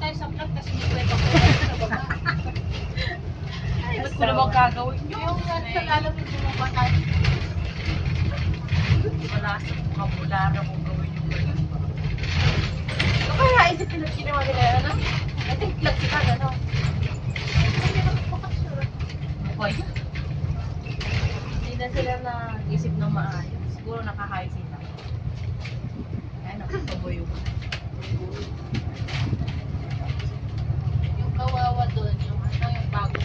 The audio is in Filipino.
tayo sa vlog kasi hindi pwede ako sa baba. Ay, ba't ko naman gagawin yun? Yung sa lalamig bumaba tayo. Wala sa vocabulary kung gawin yung ganun. Kaya isip nila ginawa nila yan, ano? I think vlog sila, gano'n. Hindi na makakasura. Boy. Hindi na sila nag-isip ng maayos. Siguro nakahay sila. Ayun, nakatuboy yung Yung kawawa doon, yung bago